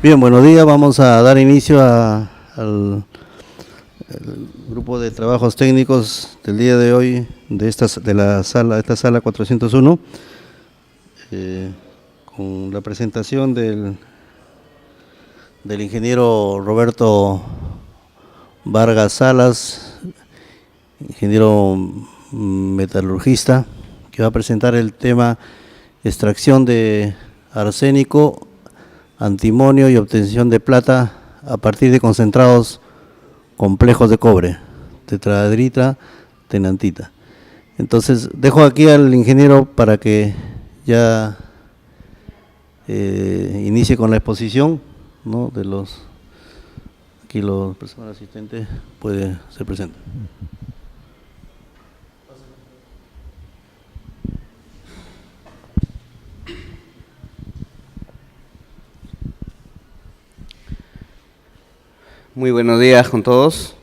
Bien, buenos días. Vamos a dar inicio al grupo de trabajos técnicos del día de hoy de esta sala 401, con la presentación del ingeniero Roberto Vargas Salas, ingeniero metalurgista, que va a presentar el tema extracción de arsénico, antimonio y obtención de plata a partir de concentrados complejos de cobre, tetrahidrita, tennantita. Entonces, dejo aquí al ingeniero para que ya inicie con la exposición, ¿no? De los, aquí los personal asistente puede ser presente. Muy buenos días con todos.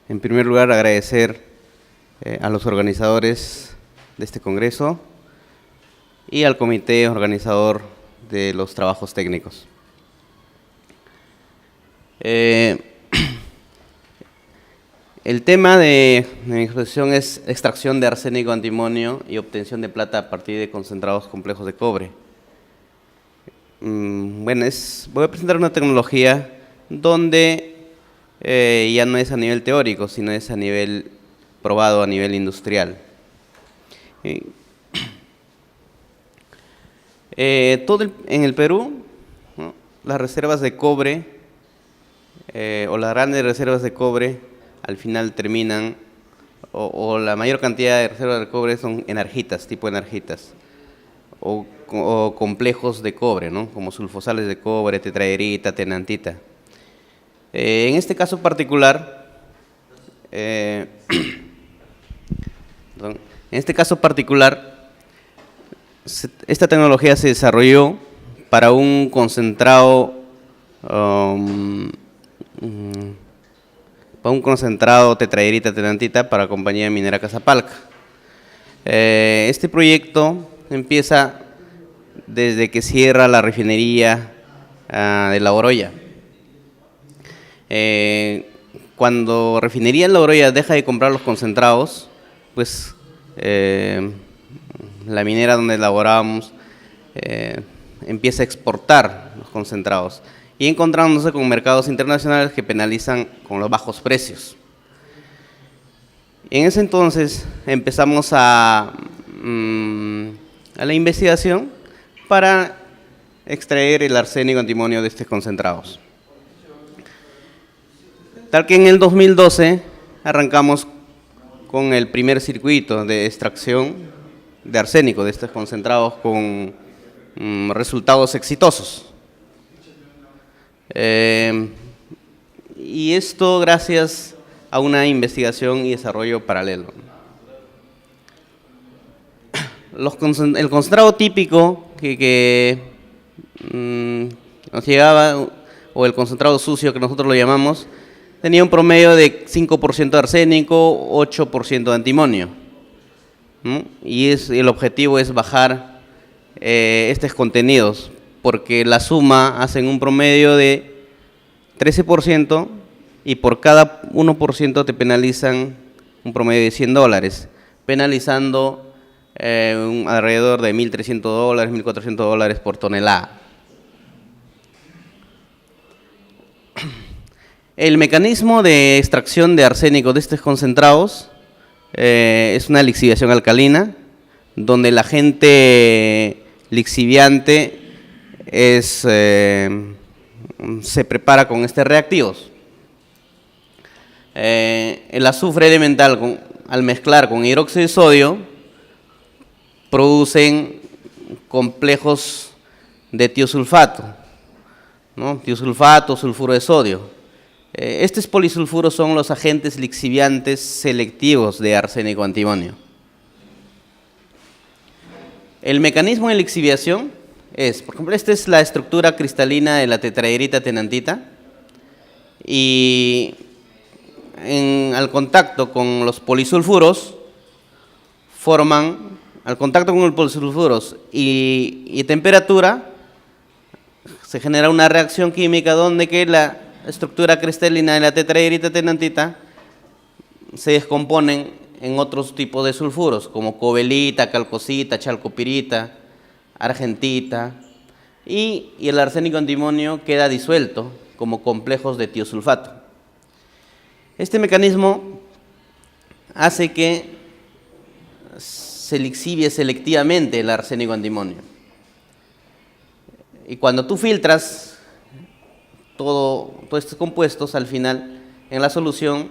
En primer lugar, agradecer a los organizadores de este congreso y al comité organizador de los trabajos técnicos. El tema de mi exposición es extracción de arsénico, antimonio y obtención de plata a partir de concentrados complejos de cobre. Bueno, voy a presentar una tecnología donde ya no es a nivel teórico, sino es a nivel probado, a nivel industrial. En el Perú, ¿no?, las reservas de cobre o las grandes reservas de cobre al final terminan, o la mayor cantidad de reservas de cobre son enargitas, tipo enargitas, o complejos de cobre, ¿no?, como sulfosales de cobre, tetrahidrita, tennantita. En este caso particular, esta tecnología se desarrolló para un concentrado, tetrahidrita, tennantita para la compañía minera Casapalca. Este proyecto empieza desde que cierra la refinería de La Oroya. Cuando Refinería La Oroya deja de comprar los concentrados, pues la minera donde elaborábamos empieza a exportar los concentrados y encontrándose con mercados internacionales que penalizan con los bajos precios. En ese entonces empezamos a la investigación para extraer el arsénico, antimonio de estos concentrados. Tal que en el 2012 arrancamos con el primer circuito de extracción de arsénico de estos concentrados con resultados exitosos. Y esto gracias a una investigación y desarrollo paralelo. El concentrado típico que nos llegaba, o el concentrado sucio que nosotros lo llamamos, tenía un promedio de 5% de arsénico, 8% de antimonio, ¿no? Y el objetivo es bajar estos contenidos, porque la suma hacen un promedio de 13% y por cada 1% te penalizan un promedio de $100, penalizando alrededor de $1.300, $1.400 por tonelada. El mecanismo de extracción de arsénico de estos concentrados es una lixiviación alcalina, donde el agente lixiviante se prepara con estos reactivos. El azufre elemental, al mezclar con hidróxido de sodio, producen complejos de tiosulfato, ¿no? Tiosulfato, sulfuro de sodio. Estos polisulfuros son los agentes lixiviantes selectivos de arsénico antimonio. El mecanismo de lixiviación es, por ejemplo, esta es la estructura cristalina de la tetrahidrita tennantita y al contacto con los polisulfuros al contacto con los polisulfuros y temperatura, se genera una reacción química donde que la estructura cristalina de la tetrahidrita tenantita se descomponen en otros tipos de sulfuros, como cobalita, calcosita, chalcopirita, argentita, y el arsénico antimonio queda disuelto como complejos de tiosulfato. Este mecanismo hace que se lixivie selectivamente el arsénico antimonio. Y cuando tú filtras todos estos compuestos, al final en la solución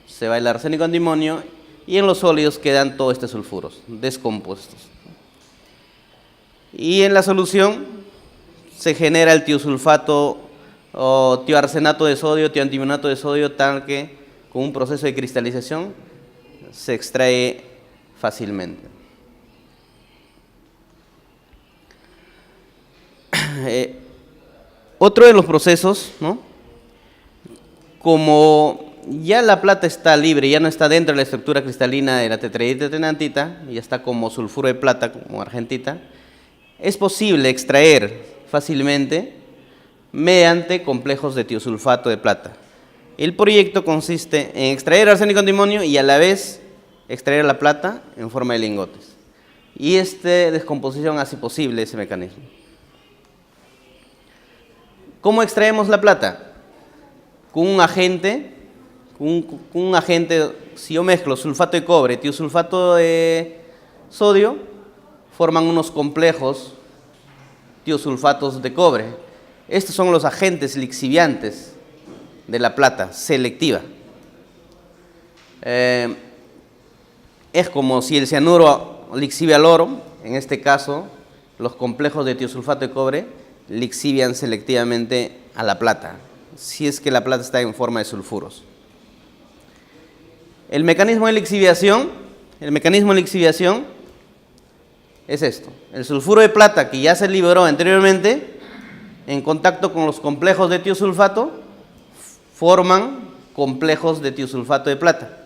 se va el arsénico antimonio y en los sólidos quedan todos estos sulfuros descompuestos. Y en la solución se genera el tiosulfato o tioarsenato de sodio, tioantimonato de sodio, tal que con un proceso de cristalización se extrae fácilmente. Otro de los procesos, ¿no? Como ya la plata está libre, ya no está dentro de la estructura cristalina de la tetrahidrita tenantita, ya está como sulfuro de plata, como argentita, es posible extraer fácilmente mediante complejos de tiosulfato de plata. El proyecto consiste en extraer arsénico antimonio y a la vez extraer la plata en forma de lingotes. Y esta descomposición hace posible ese mecanismo. ¿Cómo extraemos la plata? Con un agente, si yo mezclo sulfato de cobre, tiosulfato de sodio, forman unos complejos tiosulfatos de cobre. Estos son los agentes lixiviantes de la plata selectiva. Es como si el cianuro lixivia al oro, en este caso los complejos de tiosulfato de cobre lixivian selectivamente a la plata, si es que la plata está en forma de sulfuros. El mecanismo de lixiviación es esto: el sulfuro de plata que ya se liberó anteriormente, en contacto con los complejos de tiosulfato, forman complejos de tiosulfato de plata.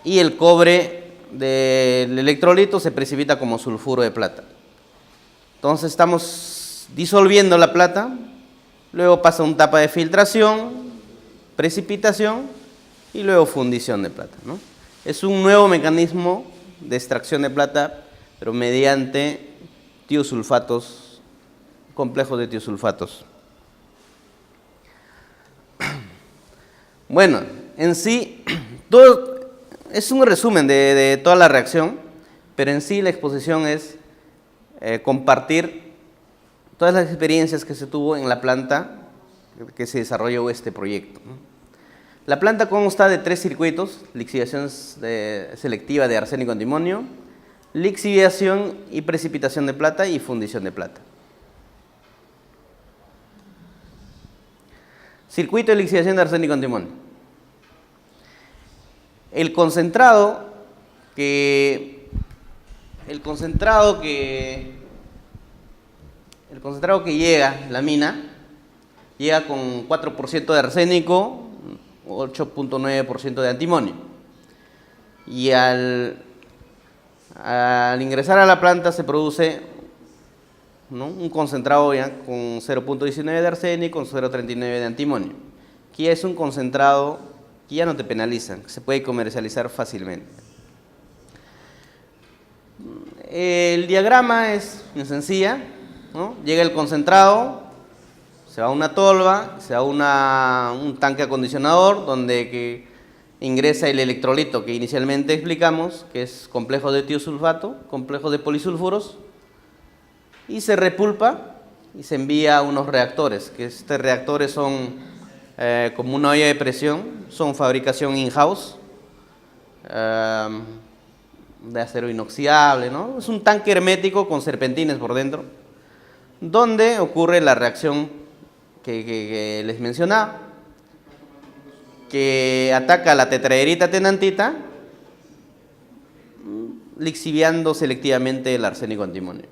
Y el cobre del electrolito se precipita como sulfuro de plata. Entonces estamos disolviendo la plata, luego pasa una etapa de filtración, precipitación y luego fundición de plata, ¿no? Es un nuevo mecanismo de extracción de plata, pero mediante tiosulfatos, complejos de tiosulfatos. Bueno, en sí, todo es un resumen de toda la reacción, pero en sí la exposición es compartir todas las experiencias que se tuvo en la planta que se desarrolló este proyecto, ¿no? La planta consta de 3 circuitos: lixiviación selectiva de arsénico antimonio, lixiviación y precipitación de plata y fundición de plata. Circuito de lixiviación de arsénico antimonio. El concentrado que llega a la mina llega con 4% de arsénico, 8.9% de antimonio. Y al ingresar a la planta se produce, ¿no?, un concentrado ya con 0.19 de arsénico, con 0.39 de antimonio, que ya es un concentrado que ya no te penalizan, que se puede comercializar fácilmente. El diagrama es muy sencilla, ¿no? Llega el concentrado, se va a una tolva, se va a un tanque acondicionador donde que ingresa el electrolito que inicialmente explicamos, que es complejo de tiosulfato, complejo de polisulfuros, y se repulpa y se envía a unos reactores, que estos reactores son como una olla de presión, son fabricación in-house, de acero inoxidable, ¿no? Es un tanque hermético con serpentines por dentro, donde ocurre la reacción que les mencionaba, que ataca a la tetrahidrita tenantita, lixiviando selectivamente el arsénico antimonio.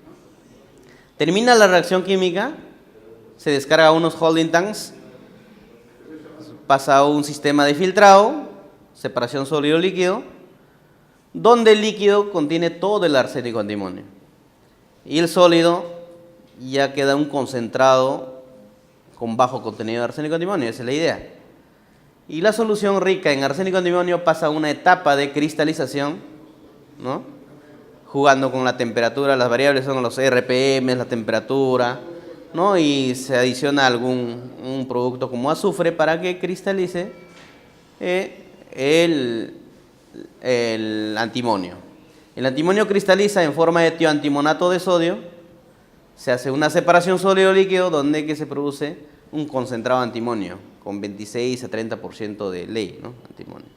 Termina la reacción química, se descarga unos holding tanks, pasa a un sistema de filtrado, separación sólido-líquido, donde el líquido contiene todo el arsénico antimonio y el sólido ya queda un concentrado con bajo contenido de arsénico antimonio, esa es la idea. Y la solución rica en arsénico antimonio pasa a una etapa de cristalización, ¿no? Jugando con la temperatura, las variables son los RPM, la temperatura, ¿no? Y se adiciona un producto como azufre para que cristalice el antimonio. El antimonio cristaliza en forma de tioantimonato de sodio, se hace una separación sólido-líquido donde que se produce un concentrado antimonio con 26 a 30% de ley, ¿no? Antimonio.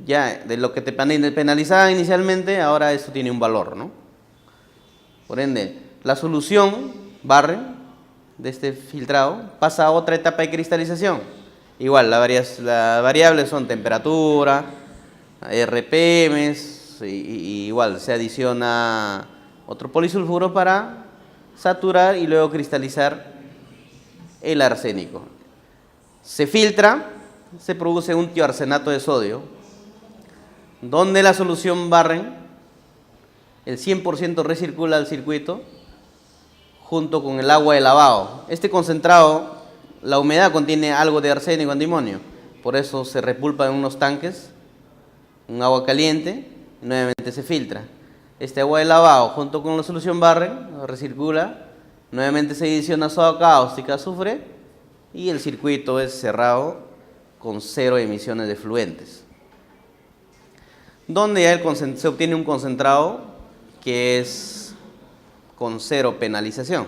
Ya de lo que te penalizaban inicialmente, ahora eso tiene un valor, ¿no? Por ende, la solución Barren de este filtrado pasa a otra etapa de cristalización. Igual, las variables son temperatura, RPMs, y igual se adiciona otro polisulfuro para saturar y luego cristalizar el arsénico. Se filtra, se produce un tioarsenato de sodio, donde la solución Barren, el 100% recircula al circuito junto con el agua de lavado. Este concentrado, la humedad contiene algo de arsénico antimonio, por eso se repulpa en unos tanques, un agua caliente, y nuevamente se filtra. Este agua de lavado junto con la solución Barren recircula, nuevamente se adiciona soda cáustica, azufre, y el circuito es cerrado con 0 emisiones de fluentes. Donde ya se obtiene un concentrado que es con 0 penalización,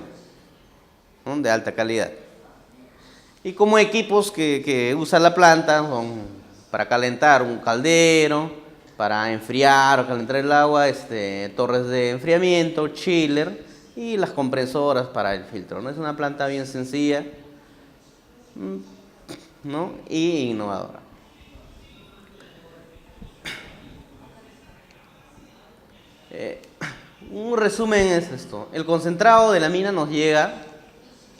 ¿no? De alta calidad. Y como equipos que usa la planta son para calentar un caldero, para enfriar o calentar el agua, torres de enfriamiento, chiller y las compresoras para el filtro, ¿no? Es una planta bien sencilla, ¿no? Y innovadora. Un resumen es esto: el concentrado de la mina nos llega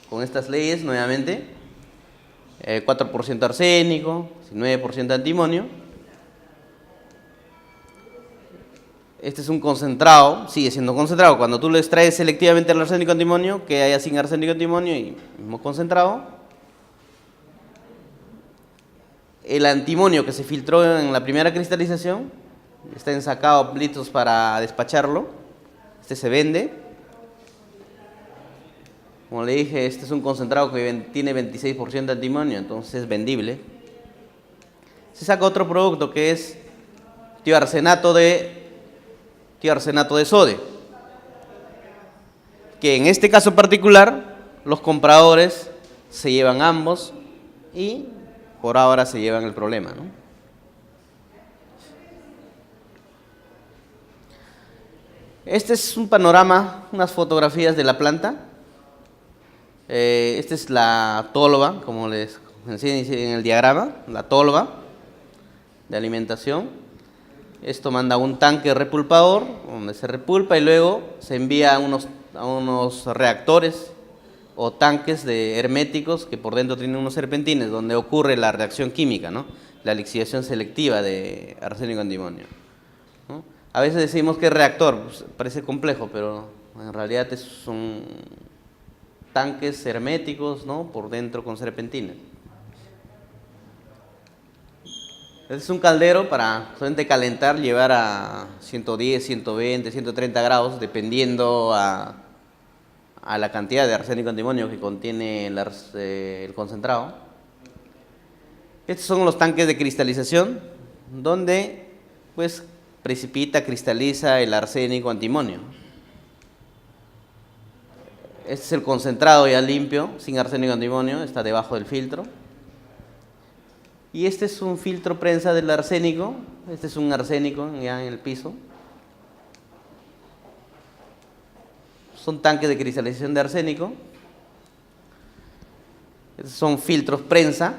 con estas leyes nuevamente, 4% arsénico, 9% antimonio. Este es un concentrado, sigue siendo concentrado. Cuando tú le extraes selectivamente el arsénico antimonio, que haya sin arsénico antimonio y mismo concentrado. El antimonio que se filtró en la primera cristalización está ensacado litros para despacharlo. Este se vende. Como le dije, este es un concentrado que tiene 26% de antimonio, entonces es vendible. Se saca otro producto que es tioarsenato de sodio, que en este caso particular los compradores se llevan ambos y por ahora se llevan el problema, ¿no? Este es un panorama, unas fotografías de la planta. Esta es la tolva, como les enseñé en el diagrama, la tolva de alimentación. Esto manda a un tanque repulpador, donde se repulpa y luego se envía a unos reactores o tanques herméticos que por dentro tienen unos serpentines, donde ocurre la reacción química, ¿no? La lixiviación selectiva de arsénico antimonio, ¿no? A veces decimos que es reactor, pues parece complejo, pero en realidad son tanques herméticos, ¿no? Por dentro con serpentines. Este es un caldero para solamente calentar, llevar a 110, 120, 130 grados, dependiendo a la cantidad de arsénico antimonio que contiene el concentrado. Estos son los tanques de cristalización, donde pues precipita, cristaliza el arsénico antimonio. Este es el concentrado ya limpio, sin arsénico antimonio, está debajo del filtro. Y este es un filtro prensa del arsénico, este es un arsénico ya en el piso. Son tanques de cristalización de arsénico. Estos son filtros prensa.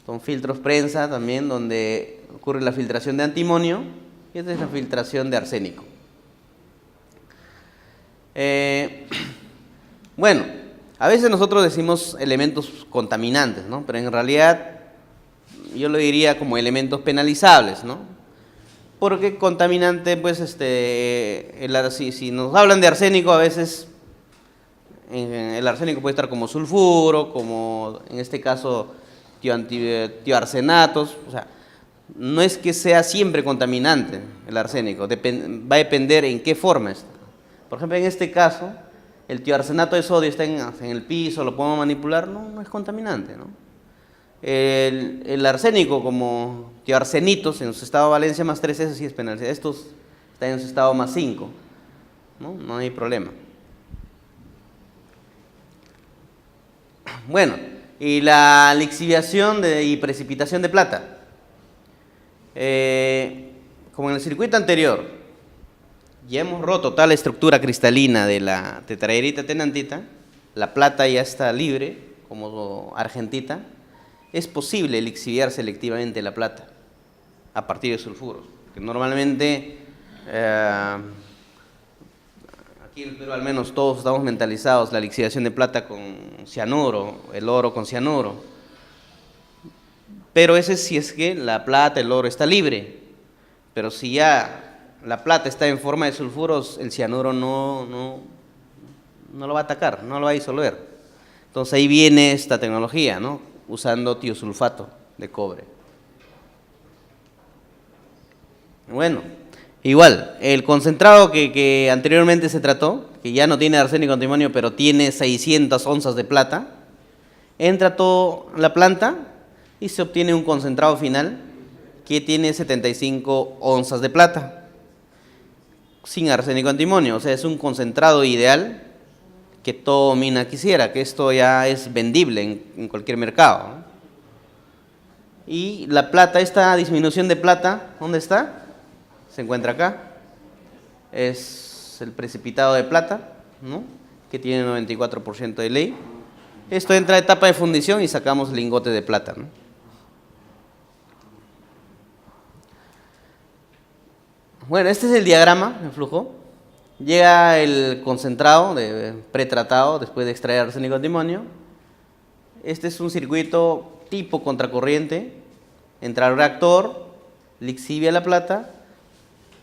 Son filtros prensa también donde ocurre la filtración de antimonio. Y esta es la filtración de arsénico. Bueno, a veces nosotros decimos elementos contaminantes, ¿no? Pero en realidad yo lo diría como elementos penalizables, ¿no? Porque contaminante, pues, si nos hablan de arsénico, a veces el arsénico puede estar como sulfuro, como en este caso tioarsenatos, o sea, no es que sea siempre contaminante el arsénico, va a depender en qué forma está. Por ejemplo, en este caso, el tioarsenato de sodio está en el piso, lo podemos manipular, no es contaminante, ¿no? El arsénico como tioarsenitos en su estado de valencia más 3, eso sí es penalidad. Estos están en su estado más 5, no hay problema. Bueno, y la lixiviación y precipitación de plata. Como en el circuito anterior, ya hemos roto toda la estructura cristalina de la tetraederita tenantita, la plata ya está libre como argentita. Es posible lixiviar selectivamente la plata a partir de sulfuros, que normalmente aquí en el Perú al menos todos estamos mentalizados la lixiviación de plata con cianuro, el oro con cianuro, pero ese sí es que la plata, el oro está libre, pero si ya la plata está en forma de sulfuros, el cianuro no lo va a atacar, no lo va a disolver. Entonces ahí viene esta tecnología, ¿no? Usando tiosulfato de cobre. Bueno, igual, el concentrado que anteriormente se trató, que ya no tiene arsénico antimonio, pero tiene 600 onzas de plata, entra toda la planta y se obtiene un concentrado final que tiene 75 onzas de plata, sin arsénico antimonio. O sea, es un concentrado ideal que todo mina quisiera, que esto ya es vendible en cualquier mercado, ¿no? Y la plata, esta disminución de plata, ¿dónde está? Se encuentra acá. Es el precipitado de plata, ¿no? Que tiene 94% de ley. Esto entra a etapa de fundición y sacamos lingote de plata, ¿no? Bueno, este es el diagrama en flujo. Llega el concentrado pretratado después de extraer arsénico antimonio. Este es un circuito tipo contracorriente. Entra al reactor, lixivia la plata,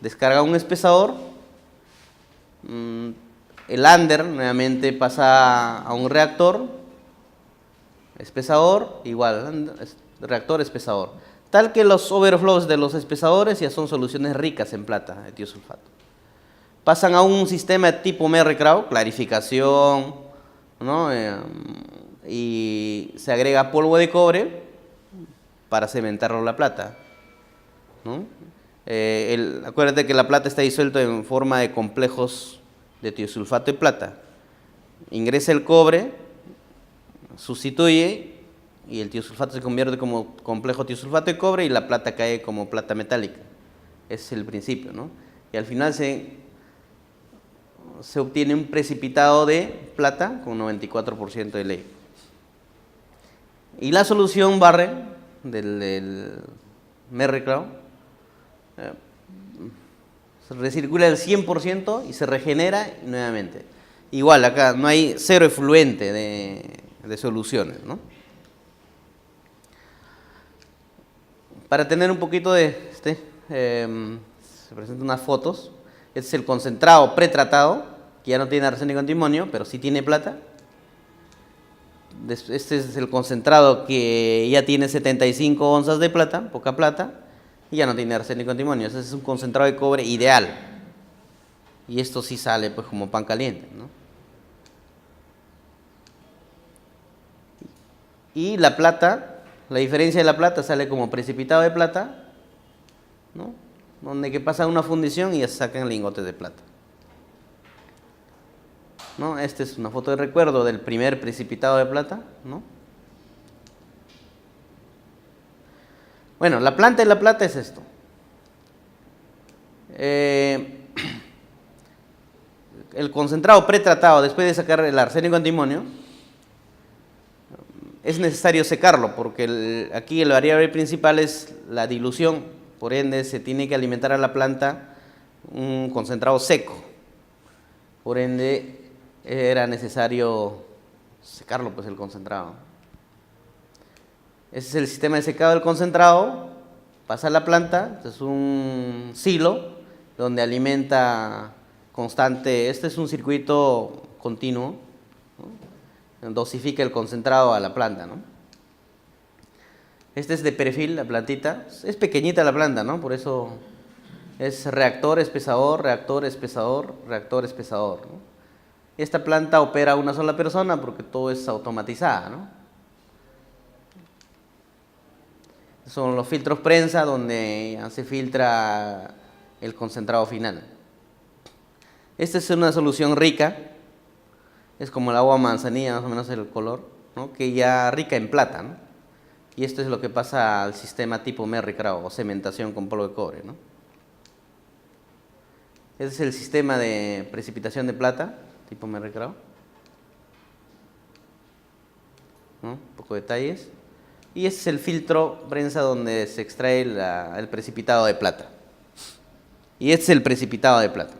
descarga un espesador. El under nuevamente pasa a un reactor, espesador, igual, reactor, espesador. Tal que los overflows de los espesadores ya son soluciones ricas en plata de tiosulfato. Pasan a un sistema de tipo Merrill-Crowe, clarificación, ¿no? Y se agrega polvo de cobre para cementarlo la plata, ¿no? Acuérdate que la plata está disuelta en forma de complejos de tiosulfato de plata. Ingresa el cobre, sustituye y el tiosulfato se convierte como complejo tiosulfato de cobre y la plata cae como plata metálica. Ese es el principio, ¿no? Y al final se obtiene un precipitado de plata con 94% de ley. Y la solución Barre del Merrill-Crowe se recircula el 100% y se regenera nuevamente. Igual acá no hay cero efluente de soluciones, ¿no? Para tener un poquito de se presentan unas fotos. Este es el concentrado pretratado, que ya no tiene arsénico antimonio, pero sí tiene plata. Este es el concentrado que ya tiene 75 onzas de plata, poca plata, y ya no tiene arsénico antimonio. Ese es un concentrado de cobre ideal. Y esto sí sale pues como pan caliente, ¿no? Y la plata, la diferencia de la plata sale como precipitado de plata, ¿no? Donde que pasa una fundición y ya se sacan lingotes de plata, ¿no? Esta es una foto de recuerdo del primer precipitado de plata, ¿no? Bueno, la planta de la plata es esto. El concentrado pretratado después de sacar el arsénico antimonio es necesario secarlo porque aquí el variable principal es la dilución, por ende se tiene que alimentar a la planta un concentrado seco, por ende era necesario secarlo pues el concentrado. Ese es el sistema de secado del concentrado. pasa a la planta, este es un silo donde alimenta constante, este es un circuito continuo, ¿no? Dosifica el concentrado a la planta, ¿no? Este es de perfil, la plantita, es pequeñita la planta, ¿no? Por eso es reactor espesador, reactor espesador, reactor espesador, ¿no? Esta planta opera una sola persona porque todo es automatizada, ¿no? Son los filtros prensa donde se filtra el concentrado final. Esta es una solución rica, es como el agua manzanilla, más o menos el color, ¿no? Que ya rica en plata, ¿no? Y esto es lo que pasa al sistema tipo Merry Crowe o cementación con polvo de cobre, ¿no? Ese es el sistema de precipitación de plata tipo Merry Crowe, ¿no? Un poco de detalles. Y este es el filtro prensa donde se extrae el precipitado de plata. Y este es el precipitado de plata,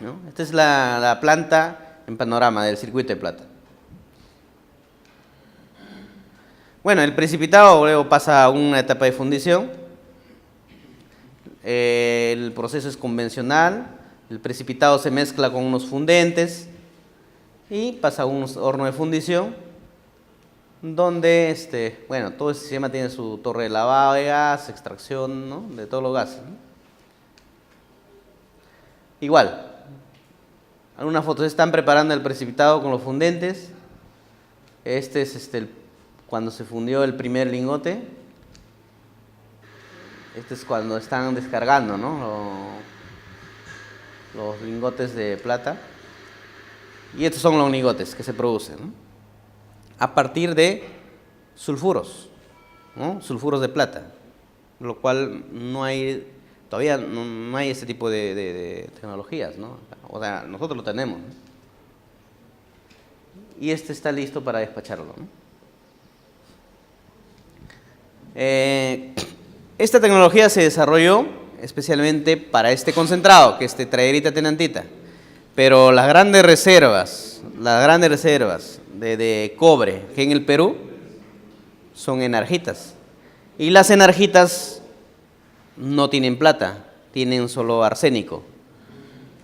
¿no? Esta es la planta en panorama del circuito de plata. Bueno, el precipitado luego pasa a una etapa de fundición. El proceso es convencional. El precipitado se mezcla con unos fundentes y pasa a un horno de fundición donde, bueno, todo el sistema tiene su torre de lavado de gas, extracción, ¿no? De todos los gases, ¿no? Igual, algunas fotos están preparando el precipitado con los fundentes. Este es cuando se fundió el primer lingote. Este es cuando están descargando, ¿no? Los lingotes de plata. Y estos son los lingotes que se producen, ¿no? A partir de sulfuros, ¿no? Sulfuros de plata, lo cual todavía no hay ese tipo de tecnologías, ¿no? O sea, nosotros lo tenemos, ¿no? Y este está listo para despacharlo, ¿no? Esta tecnología se desarrolló especialmente para este concentrado, que es tetraederita tenantita, pero las grandes reservas de cobre que en el Perú son enargitas, y las enargitas no tienen plata, tienen solo arsénico.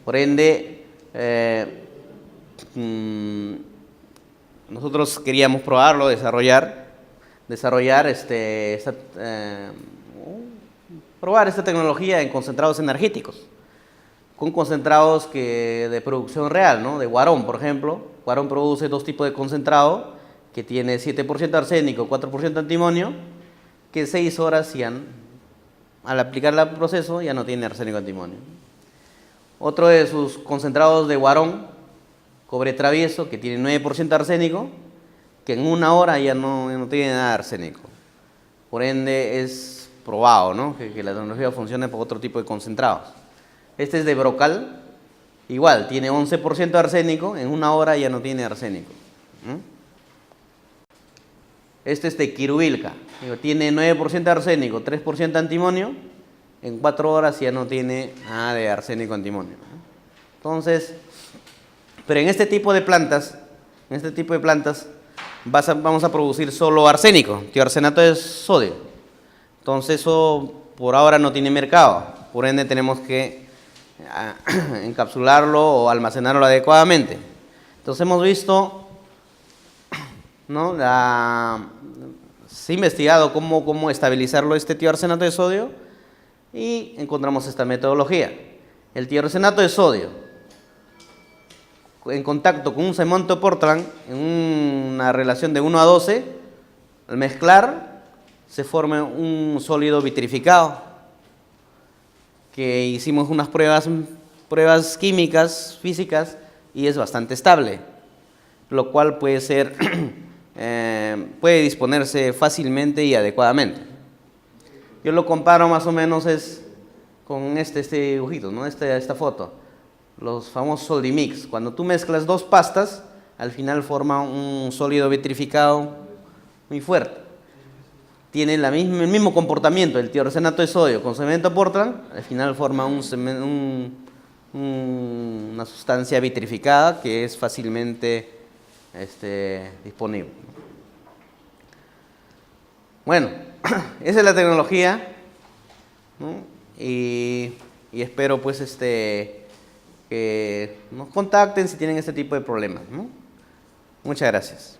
Por ende, nosotros queríamos probarlo, probar esta tecnología en concentrados energéticos, con concentrados de producción real, ¿no? De Huarón, por ejemplo. Huarón produce dos tipos de concentrado, que tiene 7% arsénico, 4% antimonio, que 6 horas al aplicar el proceso ya no tiene arsénico antimonio. Otro de sus concentrados de Huarón, cobre travieso, que tiene 9% arsénico, que en 1 hora ya no tiene nada de arsénico. Por ende es probado, ¿no? que la tecnología funcione para otro tipo de concentrados. Este es de Brocal, igual, tiene 11% de arsénico, en 1 hora ya no tiene arsénico. Este es de Quirubilca, tiene 9% de arsénico, 3% antimonio, en 4 horas ya no tiene nada de arsénico antimonio. Entonces, pero en este tipo de plantas, vamos a producir solo arsénico, tiorcenato de sodio. Entonces eso por ahora no tiene mercado, por ende tenemos que encapsularlo o almacenarlo adecuadamente. Entonces hemos visto, ¿no? Se ha investigado cómo estabilizarlo tiorcenato de sodio y encontramos esta metodología. El tiorcenato de sodio en contacto con un cemento Portland en una relación de 1:12, al mezclar se forma un sólido vitrificado, que hicimos unas pruebas químicas, físicas, y es bastante estable, lo cual puede disponerse fácilmente y adecuadamente. Yo lo comparo más o menos con este dibujito, ¿no? Esta foto, los famosos Soldimix. Cuando tú mezclas dos pastas, al final forma un sólido vitrificado muy fuerte. Tiene el mismo comportamiento el tiorcenato de sodio con cemento Portland, al final forma una sustancia vitrificada que es fácilmente disponible. Bueno, esa es la tecnología ¿no? Y espero pues que nos contacten si tienen este tipo de problemas, ¿no? Muchas gracias.